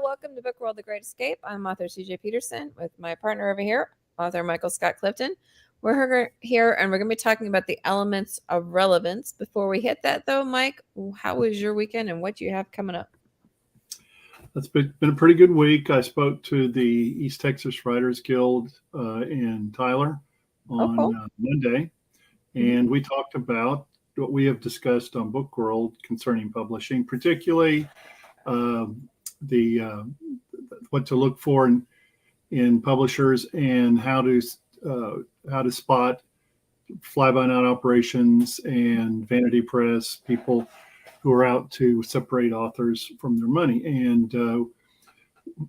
welcome to Book World: The Great Escape. I'm author CJ Peterson with my partner over here, author Michael Scott Clifton. We're here and we're going to be talking about the elements of relevance. Before we hit that though, Mike, how was your weekend and what do you have coming up? It's been a pretty good week. I spoke to the East Texas Writers Guild in Tyler on Monday, and we talked about what we have discussed on Book World concerning publishing, particularly what to look for in publishers and how to spot fly-by-night operations and vanity press people who are out to separate authors from their money. And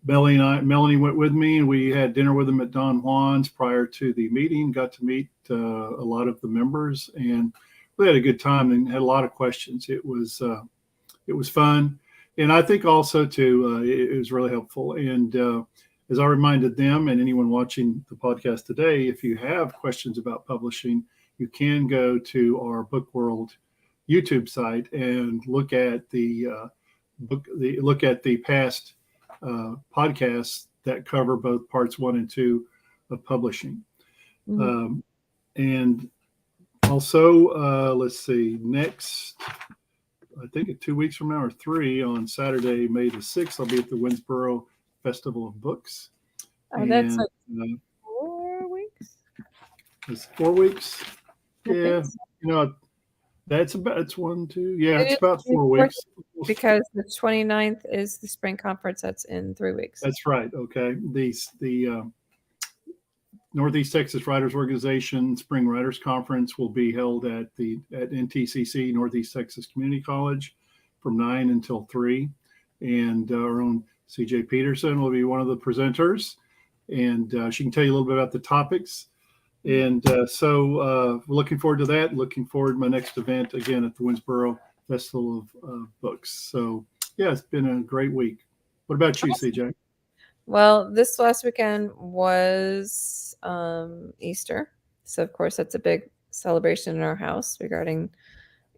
Melanie went with me, and we had dinner with them at Don Juan's prior to the meeting. Got to meet a lot of the members, and we had a good time and had a lot of questions. It was fun, and I think also too it was really helpful. And as I reminded them and anyone watching the podcast today, if you have questions about publishing, you can go to our Book World YouTube site and look at the past podcasts that cover both parts 1 and 2 of publishing. And also, let's see, next, I think 2 weeks from now or 3, on Saturday, May the 6th, I'll be at the Winsboro Festival of Books. Oh, that's like 4 weeks? It's 4 weeks? Yeah. So. It's 1, 2. Yeah, it's about 4 weeks. Because the 29th is the spring conference. That's in 3 weeks. That's right. Okay. The Northeast Texas Writers Organization Spring Writers Conference will be held at NTCC, Northeast Texas Community College, from 9 until 3. And our own CJ Peterson will be one of the presenters. And she can tell you a little bit about the topics. And so we're looking forward to that. Looking forward to my next event again at the Winsboro Festival of Books. So, yeah, it's been a great week. What about you, CJ? Well, this last weekend was Easter. So, of course, that's a big celebration in our house regarding,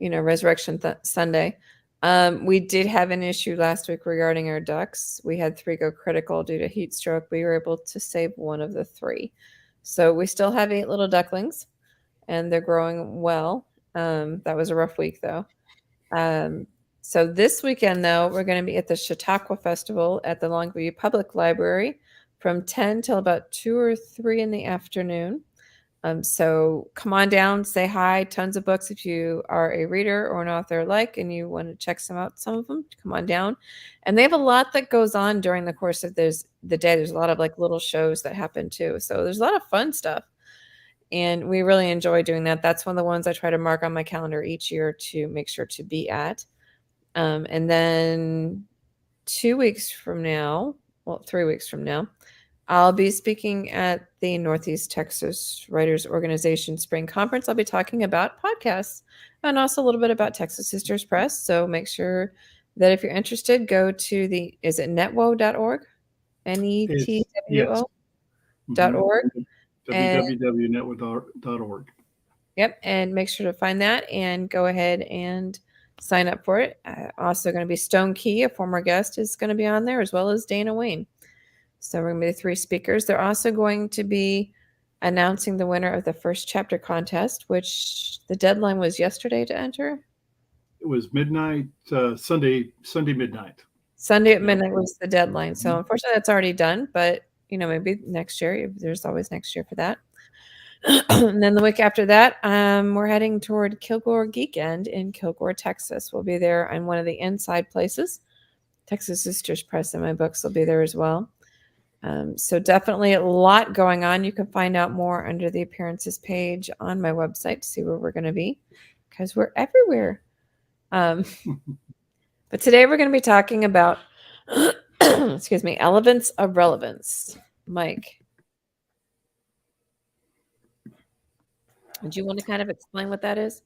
Resurrection Sunday. We did have an issue last week regarding our ducks. We had 3 go critical due to heat stroke. We were able to save one of the 3. So we still have 8 little ducklings, and they're growing well. That was a rough week, though. So this weekend, though, we're going to be at the Chautauqua Festival at the Longview Public Library from 10 till about 2 or 3 in the afternoon. So come on down, say hi. Tons of books. If you are a reader or an author and you want to check some of them, come on down. And they have a lot that goes on during the course of the day. There's a lot of little shows that happen too. So there's a lot of fun stuff. And we really enjoy doing that. That's one of the ones I try to mark on my calendar each year to make sure to be at. And then 3 weeks from now, I'll be speaking at the Northeast Texas Writers Organization Spring Conference. I'll be talking about podcasts and also a little bit about Texas Sisters Press. So make sure that if you're interested, go to is it netwo.org? netwo.org. www.netwo.org. Yep. And make sure to find that and go ahead and sign up for it. Also going to be Stone Key, a former guest, is going to be on there, as well as Dana Wayne. So we're going to be the 3 speakers. They're also going to be announcing the winner of the first chapter contest, which the deadline was yesterday to enter. It was midnight, Sunday midnight. Sunday at midnight was the deadline. So unfortunately, that's already done. But, maybe next year. There's always next year for that. And then the week after that, we're heading toward Kilgore Geekend in Kilgore, Texas. We'll be there on one of the inside places. Texas Sisters Press and my books will be there as well. So definitely a lot going on. You can find out more under the appearances page on my website to see where we're going to be, because we're everywhere. But today we're going to be talking about, elements of relevance. Mike, do you want to kind of explain what that is?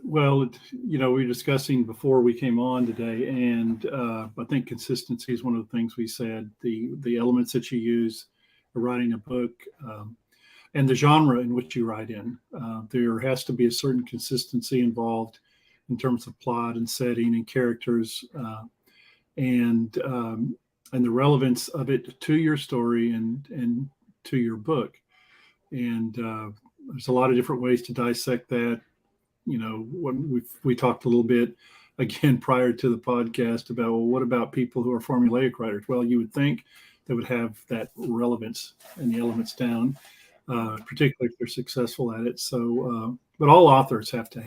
Well, we were discussing before we came on today, and I think consistency is one of the things we said. The elements that you use for writing a book, and the genre in which you write in. There has to be a certain consistency involved in terms of plot and setting and characters. and the relevance of it to your story and to your book. And there's a lot of different ways to dissect that. When we talked a little bit again prior to the podcast about, well, what about people who are formulaic writers? Well, you would think they would have that relevance and the elements down, particularly if they're successful at it. So, but all authors have to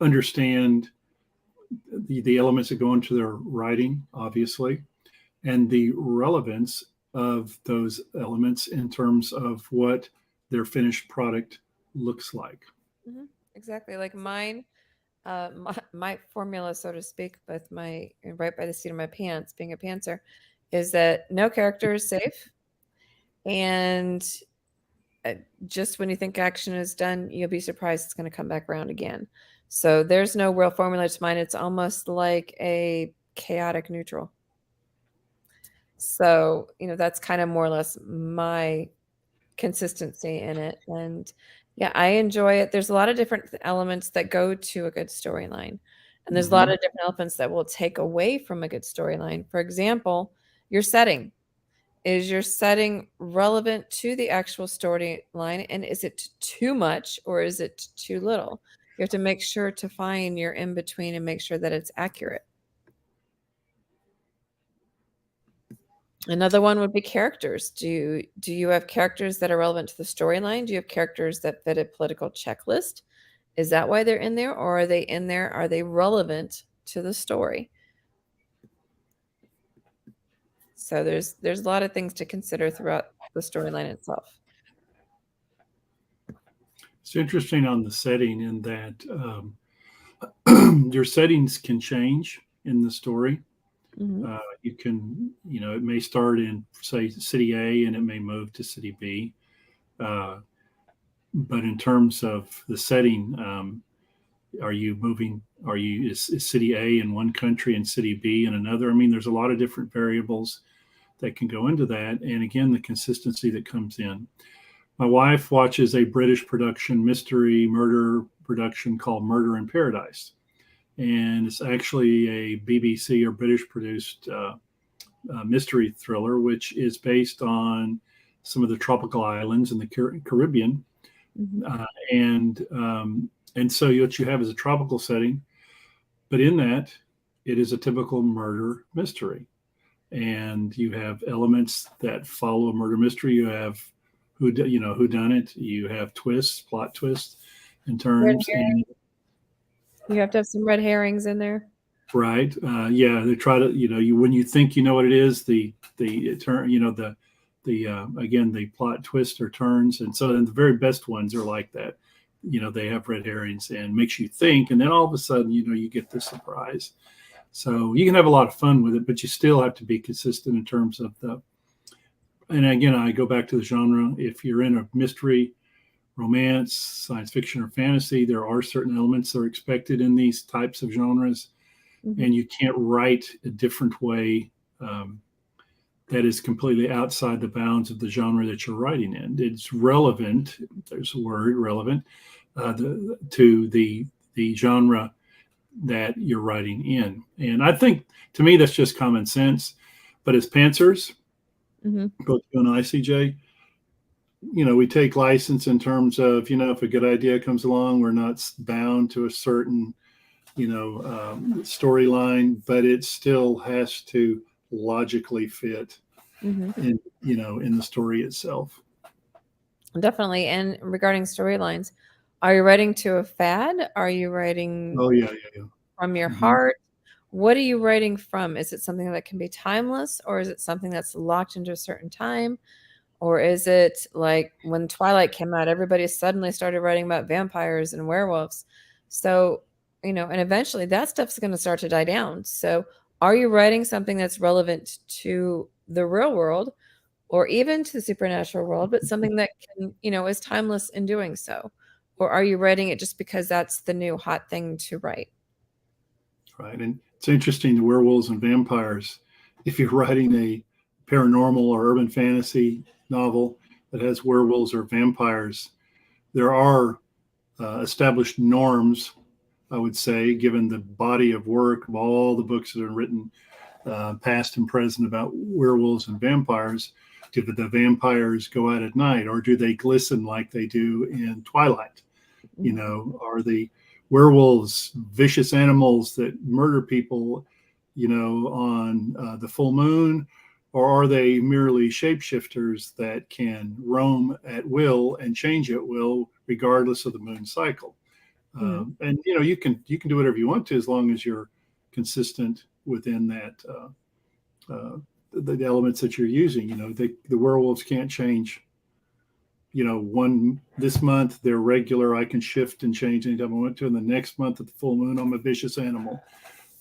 understand the elements that go into their writing, obviously, and the relevance of those elements in terms of what their finished product looks like. Mm-hmm. Exactly. Like mine, my formula, so to speak, with my right by the seat of my pants, being a pantser, is that no character is safe. And just when you think action is done, you'll be surprised it's going to come back around again. So there's no real formula to mine. It's almost like a chaotic neutral. So, that's kind of more or less my consistency in it. And yeah, I enjoy it. There's a lot of different elements that go to a good storyline. And there's a lot Mm-hmm. of different elements that will take away from a good storyline. For example, your setting. Is your setting relevant to the actual storyline? And is it too much or is it too little? You have to make sure to find your in between and make sure that it's accurate. Another one would be characters. Do you have characters that are relevant to the storyline? Do you have characters that fit a political checklist? Is that why they're in there, or are they in there? Are they relevant to the story? So there's a lot of things to consider throughout the storyline itself. It's interesting on the setting in that your settings can change in the story. Mm-hmm. You can, it may start in, say, city A and it may move to city B. But in terms of the setting, are you moving? Is city A in one country and city B in another? I mean, there's a lot of different variables that can go into that. And again, the consistency that comes in. My wife watches a British production mystery murder production called Murder in Paradise. And it's actually a BBC or British produced mystery thriller, which is based on some of the tropical islands in the Caribbean. Mm-hmm. And so what you have is a tropical setting, but in that, it is a typical murder mystery. And you have elements that follow a murder mystery. You have who done it. You have twists, plot twists, and turns. And you have to have some red herrings in there. Right. Yeah. They try to, when you think you know what it is, the turn, again, the plot twists or turns. And so then the very best ones are like that. They have red herrings and makes you think. And then all of a sudden, you get the surprise. So you can have a lot of fun with it, but you still have to be consistent in terms of and again, I go back to the genre. If you're in a mystery, romance, science fiction, or fantasy, there are certain elements that are expected in these types of genres. Mm-hmm. And you can't write a different way that is completely outside the bounds of the genre that you're writing in. It's relevant, there's a word, relevant, to the genre that you're writing in. And I think, to me, that's just common sense. But as pantsers, mm-hmm. both you and I, CJ, we take license in terms of, if a good idea comes along, we're not bound to a certain storyline, but it still has to logically fit mm-hmm. in the story itself. Definitely. And regarding storylines, are you writing to a fad? Are you writing from your mm-hmm. heart? What are you writing from? Is it something that can be timeless, or is it something that's locked into a certain time? Or is it like when Twilight came out, everybody suddenly started writing about vampires and werewolves? So, and eventually that stuff's going to start to die down. So are you writing something that's relevant to the real world or even to the supernatural world, but something that can, is timeless in doing so? Or are you writing it just because that's the new hot thing to write? Right. And it's interesting, the werewolves and vampires. If you're writing a paranormal or urban fantasy novel that has werewolves or vampires, there are established norms, I would say, given the body of work of all the books that are written past and present about werewolves and vampires. Do the vampires go out at night, or do they glisten like they do in Twilight? You Mhm. know, are the werewolves vicious animals that murder people, you know, on the full moon, or are they merely shapeshifters that can roam at will and change at will regardless of the moon cycle? Mhm. And you know, you can do whatever you want to as long as you're consistent within that the elements that you're using. You know, the werewolves can't change. You know, one this month they're regular. I can shift and change anytime I want to. And the next month at the full moon, I'm a vicious animal.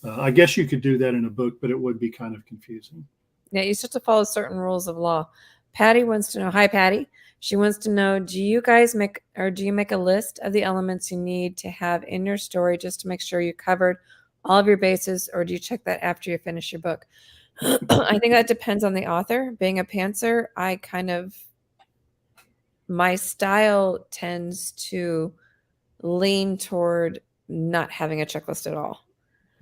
I guess you could do that in a book, but it would be kind of confusing. Yeah, you still have to follow certain rules of law. Patty wants to know, hi Patty. She wants to know, do you guys make or do you make a list of the elements you need to have in your story just to make sure you covered all of your bases, or do you check that after you finish your book? I think that depends on the author. Being a pantser, I kind of my style tends to lean toward not having a checklist at all.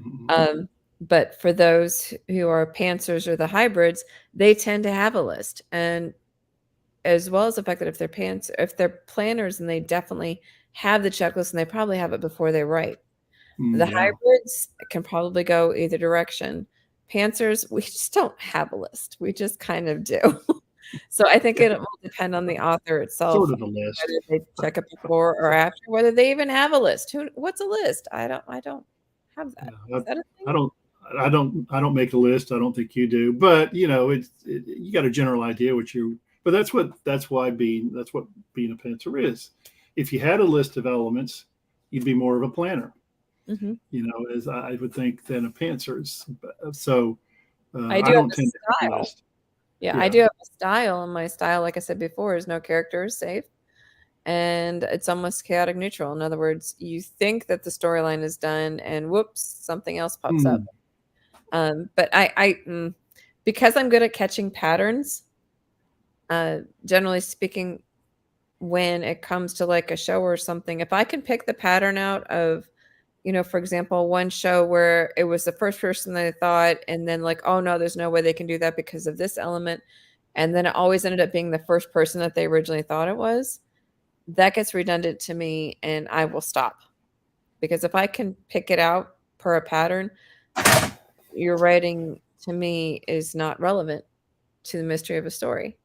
Mhm. Um, but for those who are pantsers or the hybrids, they tend to have a list, and as well as the fact that if they're planners, and they definitely have the checklist, and they probably have it before they write. The Yeah, hybrids can probably go either direction. Pantsers, we just don't have a list. We just kind of do. So I think yeah, it will depend on the author sort itself, of a list. whether they check it before or after, whether they even have a list. What's a list? I don't have that. Yeah, Is that a thing? I don't. I don't make a list. I don't think you do, but you know, you got a general idea what you. But that's what being a pantser is. If you had a list of elements, you'd be more of a planner. Mhm. You know, as I would think than a pantser. So I I do have don't a tend to have a style. list. Yeah, I Yeah. do have a style, and my style, like I said before, is no character is safe, and it's almost chaotic neutral. In other words, you think that the storyline is done, and whoops, something else pops up. Mm, But because I'm good at catching patterns, generally speaking, when it comes to like a show or something, if I can pick the pattern out of, for example, one show where it was the first person they thought, and then like, oh no, there's no way they can do that because of this element. And then it always ended up being the first person that they originally thought it was. That gets redundant to me, and I will stop. Because if I can pick it out per a pattern, your writing to me is not relevant to the mystery of a story,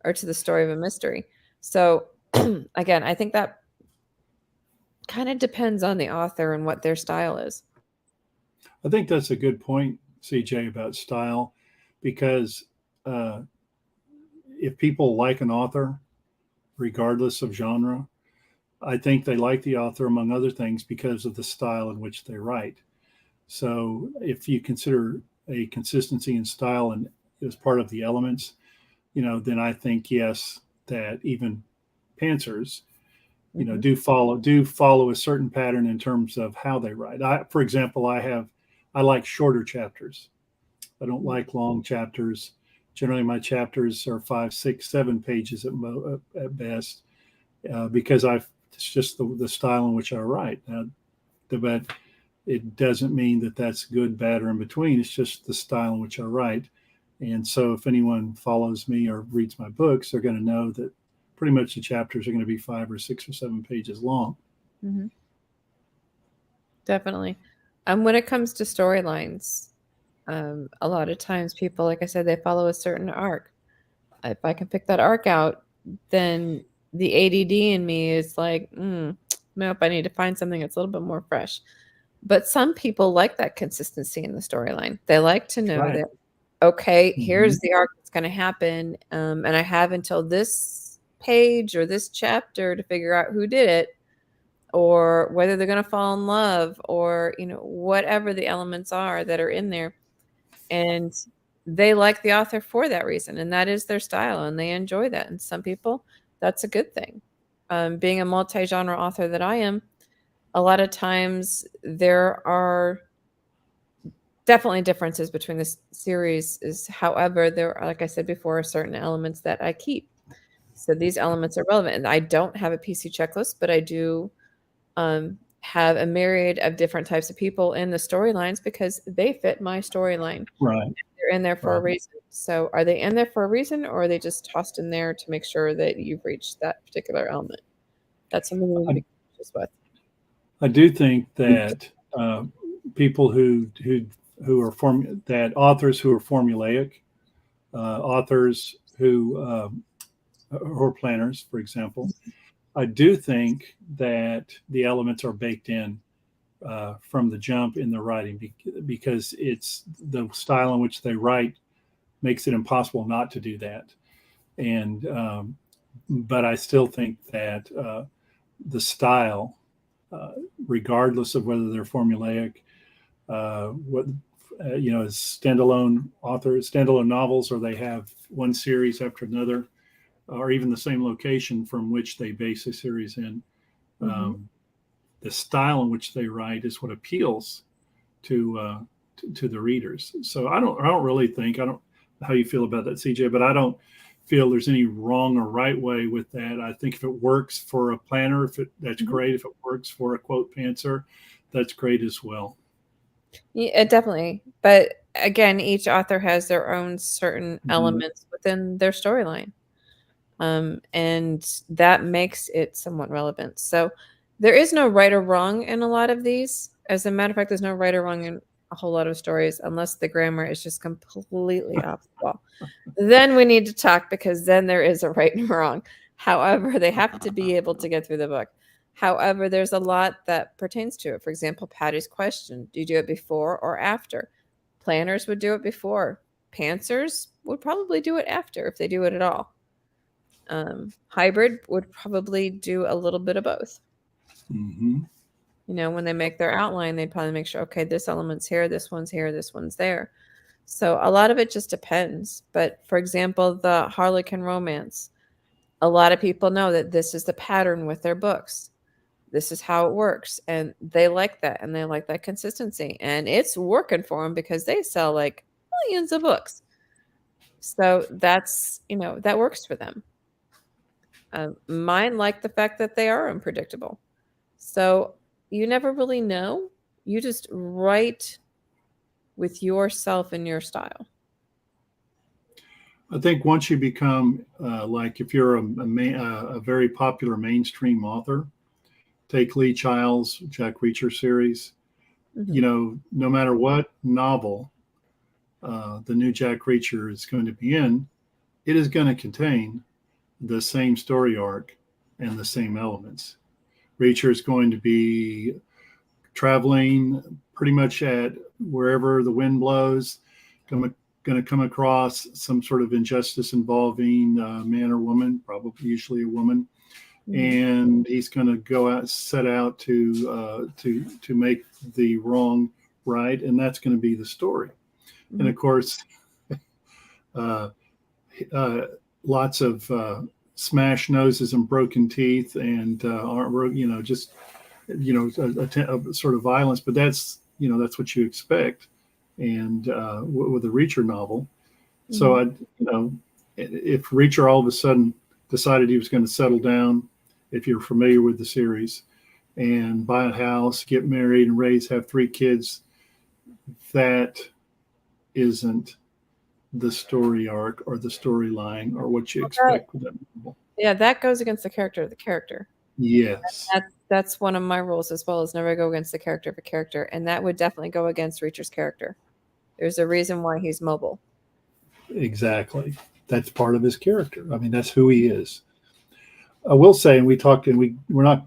or to the story of a mystery. So again, I think that kind of depends on the author and what their style is. I think that's a good point, CJ, about style, because uh, if people like an author, regardless of genre, I think they like the author, among other things, because of the style in which they write. So if you consider a consistency in style and as part of the elements, you know, then I think yes, that even pantsers, you know, Hmm. do follow a certain pattern in terms of how they write. For example, I like shorter chapters. I don't like long chapters. Generally, my chapters are 5, 6, 7 pages at best, because it's just the style in which I write. But it doesn't mean that that's good, bad, or in between. It's just the style in which I write. And so, if anyone follows me or reads my books, they're going to know that pretty much the chapters are going to be 5 or 6 or 7 pages long. Hmm. Definitely. When it comes to storylines, a lot of times people, like I said, they follow a certain arc. If I can pick that arc out, then the ADD in me is like, nope, I need to find something that's a little bit more fresh. But some people like that consistency in the storyline. They like to know Right. that, okay, here's Mm-hmm. the arc that's going to happen, and I have until this page or this chapter to figure out who did it, or whether they're going to fall in love, or whatever the elements are that are in there. And they like the author for that reason, and that is their style, and they enjoy that. And some people, that's a good thing. Being a multi-genre author that I am, a lot of times there are definitely differences between the series. Is however, there are, like I said before, certain elements that I keep. So these elements are relevant, and I don't have a PC checklist, but I do have a myriad of different types of people in the storylines because they fit my storyline. Right. They're in there for a Right. reason. So are they in there for a reason, or are they just tossed in there to make sure that you've reached that particular element? That's something we need to I, be conscious with. I do think that people who are that authors who are formulaic, authors who are planners, for example, I do think that the elements are baked in from the jump in the writing because it's the style in which they write makes it impossible not to do that. And but I still think that the style, uh, regardless of whether they're formulaic, what as standalone authors, standalone novels, or they have one series after another, or even the same location from which they base a series in. Mm-hmm. Um, the style in which they write is what appeals to to the readers. So I don't really think I don't know how you feel about that, CJ, but I don't feel there's any wrong or right way with that. I think if it works for a planner, that's Mm-hmm. great. If it works for a quote pantser, that's great as well. Yeah, definitely. But again, each author has their own certain Mhm. elements within their storyline. And that makes it somewhat relevant. So there is no right or wrong in a lot of these. As a matter of fact, there's no right or wrong in a whole lot of stories unless the grammar is just completely off the wall. Then we need to talk because then there is a right and wrong. However, they have to be able to get through the book. However, there's a lot that pertains to it. For example, Patty's question, do you do it before or after? Planners would do it before. Pantsers would probably do it after if they do it at all. Hybrid would probably do a little bit of both. Mhm. When they make their outline, they'd probably make sure, okay, this element's here, this one's here, this one's there. So a lot of it just depends. But for example, the Harlequin romance, a lot of people know that this is the pattern with their books. This is how it works. And they like that. And they like that consistency. And it's working for them because they sell like millions of books. So that works for them. Mine like the fact that they are unpredictable. So you never really know. You just write with yourself and your style. I think once you become like if you're a very popular mainstream author, take Lee Child's Jack Reacher series. Hmm. No matter what novel the new Jack Reacher is going to be in, it is going to contain the same story arc and the same elements. Reacher is going to be traveling pretty much at wherever the wind blows, going to come across some sort of injustice involving a man or woman, probably usually a woman, Hmm. and he's going to go out, set out to make the wrong right, and that's going to be the story. And Hmm. of course, uh, uh, lots of smashed noses and broken teeth, and just a sort of violence. But that's what you expect, and with a Reacher novel. So Hmm. if Reacher all of a sudden decided he was going to settle down, if you're familiar with the series, and buy a house, get married, and have 3 kids, that isn't the story arc or the storyline or what you That, expect with that novel. yeah, that goes against the character of the character. Yes, That's one of my rules as well, is never go against the character of a character, and that would definitely go against Reacher's character. There's a reason why he's mobile. exactly. That's part of his character. I mean, that's who he is. I will say, and we talked, and we're not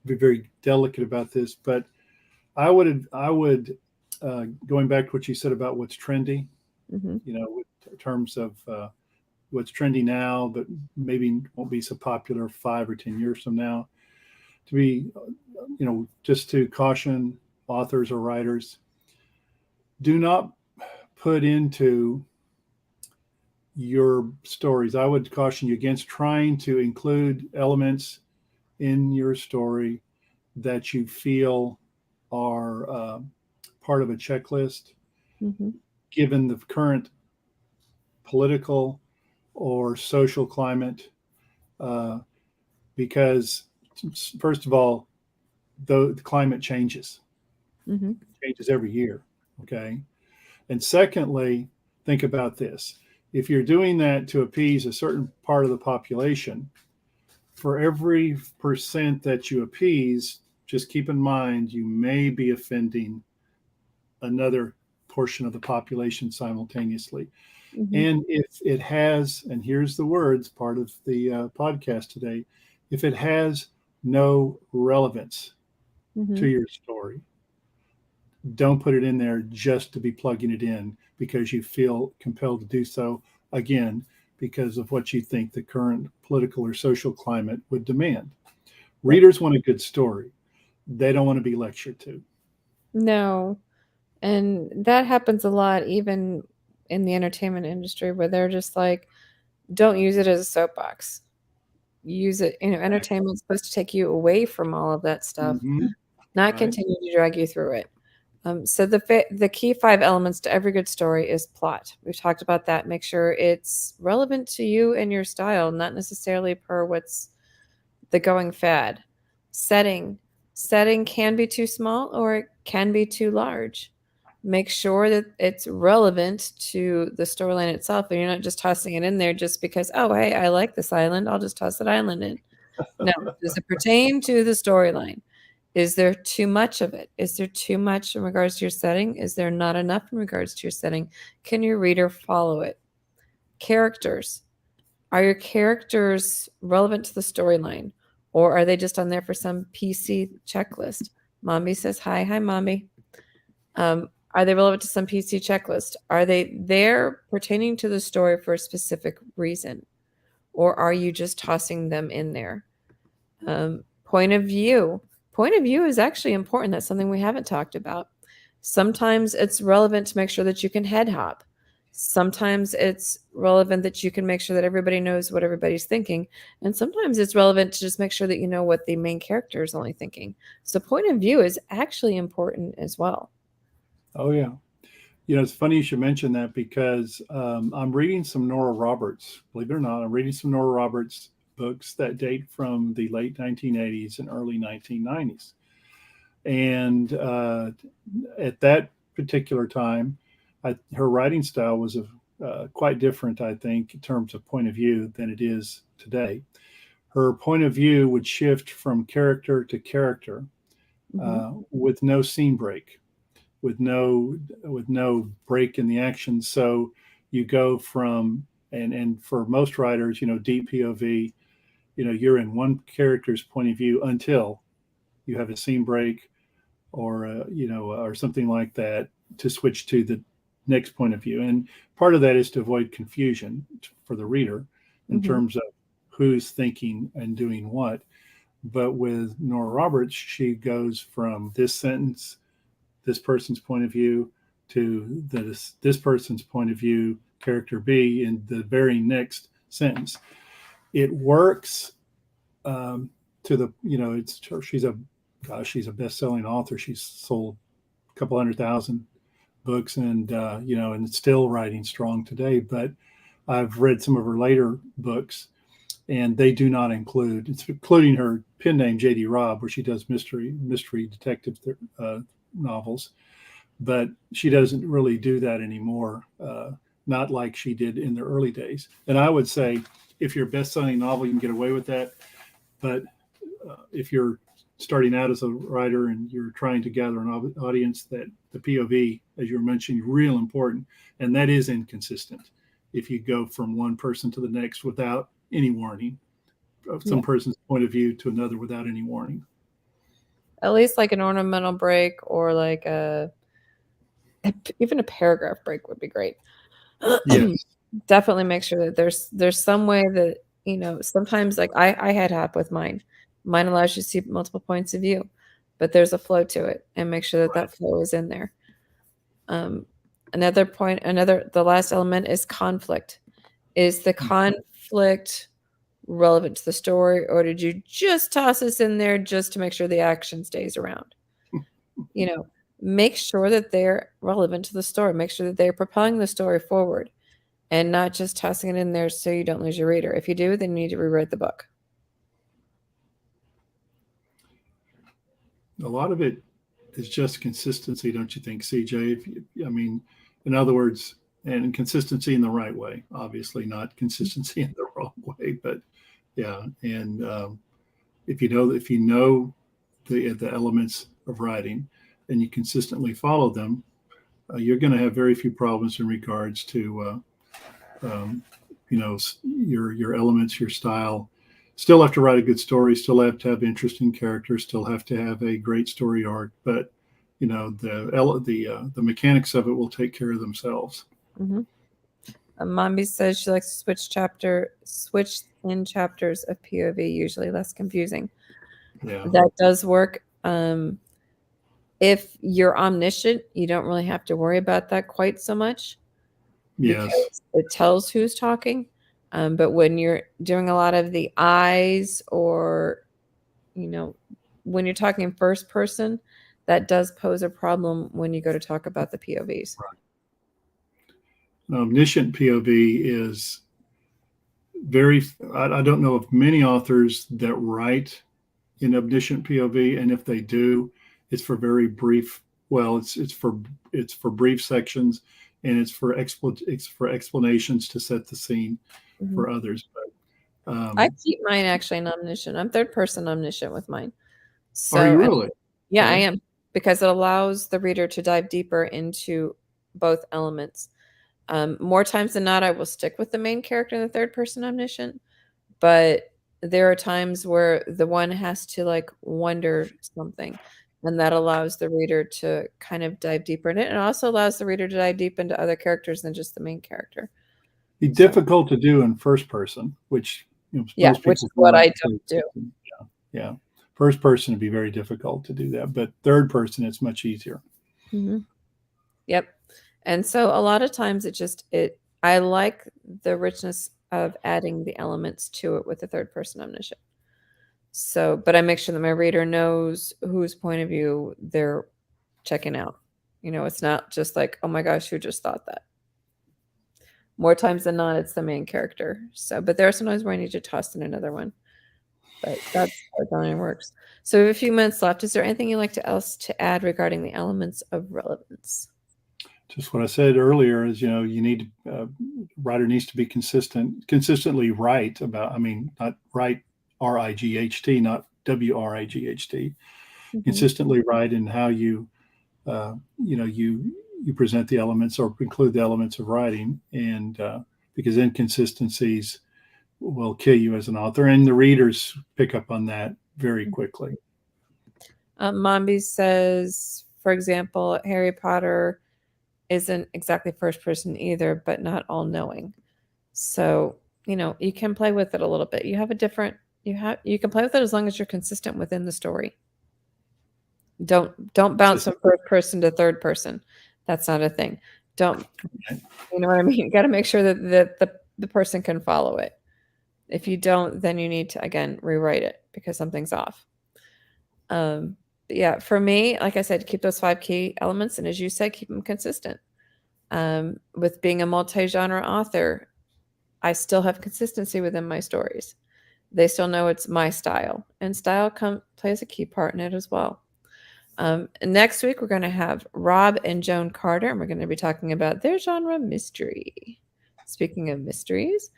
be very delicate about this, but I would going back to what you said about what's trendy, Hmm. in terms of what's trendy now, but maybe won't be so popular 5 or 10 years from now. To be, just to caution authors or writers, do not put into your stories. I would caution you against trying to include elements in your story that you feel are part of a checklist, Hmm. given the current political or social climate. Uh, because, first of all, though the climate Mm-hmm. changes every year. Okay. And secondly, think about this. If you're doing that to appease a certain part of the population, for every percent that you appease, just keep in mind you may be offending another portion of the population simultaneously. Mm-hmm. And if it has, and here's the words, part of the podcast today, if it has no relevance Mm-hmm. to your story, don't put it in there just to be plugging it in because you feel compelled to do so, again, because of what you think the current political or social climate would demand. Yep. Readers want a good story. They don't want to be lectured to. No. And that happens a lot, even in the entertainment industry, where they're just like, don't use it as a soapbox. Use it, entertainment's supposed to take you away from all of that stuff, Mm-hmm. not Right. continue to drag you through it. So the key 5 elements to every good story is plot. We've talked about that. Make sure it's relevant to you and your style, not necessarily per what's the going fad. Setting. Setting can be too small or it can be too large. Make sure that it's relevant to the storyline itself and you're not just tossing it in there just because, oh, hey, I like this island. I'll just toss that island in. No, does it pertain to the storyline? Is there too much of it? Is there too much in regards to your setting? Is there not enough in regards to your setting? Can your reader follow it? Characters. Are your characters relevant to the storyline? Or are they just on there for some PC checklist? Mommy says hi. Hi, mommy. Are they relevant to some PC checklist? Are they there pertaining to the story for a specific reason? Or are you just tossing them in there? Point of view. Point of view is actually important. That's something we haven't talked about. Sometimes it's relevant to make sure that you can head hop. Sometimes it's relevant that you can make sure that everybody knows what everybody's thinking. And sometimes it's relevant to just make sure that you know what the main character is only thinking. So, point of view is actually important as well. Oh, yeah. You know, it's funny you should mention that because I'm reading some Nora Roberts. Believe it or not, I'm reading some Nora Roberts books that date from the late 1980s and early 1990s. And at that particular time, her writing style was quite different, I think, in terms of point of view than it is today. Her point of view would shift from character to character Mm-hmm. with no scene break, with no break in the action. So you go from and for most writers, deep POV, you're in one character's point of view until you have a scene break or or something like that to switch to the next point of view. And part of that is to avoid confusion for the reader in Mm-hmm. terms of who's thinking and doing what. But with Nora Roberts, she goes from this sentence, this person's point of view, to this person's point of view, character B, in the very next sentence. It works to the it's she's a best-selling author. She's sold a couple 100,000 books, and still writing strong today. But I've read some of her later books, and they do not include, including her pen name J.D. Robb, where she does mystery detective novels. But she doesn't really do that anymore. Not like she did in the early days. And I would say, if you're a best-selling novel, you can get away with that. But if you're starting out as a writer and you're trying to gather an audience, that the POV, as you were mentioning, real important, and that is inconsistent. If you go from one person to the next without any warning, some Yeah. person's point of view to another without any warning. At least like an ornamental break or like even a paragraph break would be great. Yes. Definitely make sure that there's some way that, sometimes like I head hop with mine. Mine allows you to see multiple points of view, but there's a flow to it and make sure that Right. that flow is in there. Um, the last element is conflict. Is the conflict relevant to the story, or did you just toss us in there just to make sure the action stays around? You know, make sure that they're relevant to the story. Make sure that they're propelling the story forward and not just tossing it in there so you don't lose your reader. If you do, then you need to rewrite the book. A lot of it is just consistency, don't you think, CJ? I mean, in other words, and consistency in the right way, obviously, not consistency in the wrong way, but yeah. And if you know the elements of writing, and you consistently follow them, you're going to have very few problems in regards to you know, your elements, your style. Still have to write a good story. Still have to have interesting characters. Still have to have a great story arc. But you know, the mechanics of it will take care of themselves. Mm-hmm. Mommy says she likes to switch in chapters of POV, usually less confusing. Yeah. That does work. If you're omniscient, you don't really have to worry about that quite so much Yes. because it tells who's talking. But when you're doing a lot of the eyes or, you know, when you're talking first person, that does pose a problem when you go to talk about the POVs. Omniscient POV is very. I don't know of many authors that write in omniscient POV, and if they do, it's for very brief. Well, it's for brief sections, and it's for explanations to set the scene Mhm. for others. But I keep mine actually in omniscient. I'm third person omniscient with mine. are So, you and really? yeah, I Okay. am because it allows the reader to dive deeper into both elements. More times than not, I will stick with the main character in the third person omniscient, but there are times where the one has to like wonder something, and that allows the reader to kind of dive deeper in it. And it also allows the reader to dive deep into other characters than just the main character. Be So, difficult to do in first person, which yeah, most which people is feel what like I third don't do. person. Yeah, first person would be very difficult to do that, but third person it's much easier. Hmm. Yep. And so a lot of times I like the richness of adding the elements to it with the third person omniscient. So, but I make sure that my reader knows whose point of view they're checking out. It's not just like, oh my gosh, who just thought that? More times than not, it's the main character. So, but there are sometimes where I need to toss in another one. But that's how it generally works. So we have a few minutes left. Is there anything you'd like to else to add regarding the elements of relevance? Just what I said earlier is, you need writer needs to be consistently right about. I mean, not right, RIGHT, not WRIGHT. Mhm. Consistently right in how you present the elements or include the elements of writing, and because inconsistencies will kill you as an author, and the readers pick up on that very quickly. Mombi says, for example, Harry Potter isn't exactly first person either, but not all knowing. So, you can play with it a little bit. You can play with it as long as you're consistent within the story. Don't bounce from first person to third person. That's not a thing. Don't You know what I mean? You got to make sure that the person can follow it. If you don't, then you need to again rewrite it because something's off. But yeah, for me, like I said, keep those 5 key elements, and as you said, keep them consistent. With being a multi-genre author, I still have consistency within my stories. They still know it's my style, and style plays a key part in it as well. Next week, we're going to have Rob and Joan Carter, and we're going to be talking about their genre mystery. Speaking of mysteries,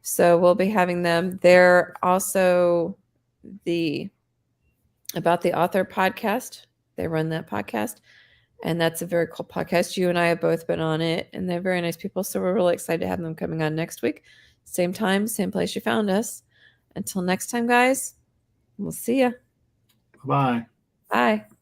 so we'll be having them. They're also the About the Author podcast. They run that podcast, and that's a very cool podcast. You and I have both been on it, and they're very nice people. So we're really excited to have them coming on next week. Same time, same place you found us. Until next time, guys, we'll see ya. Bye. Bye.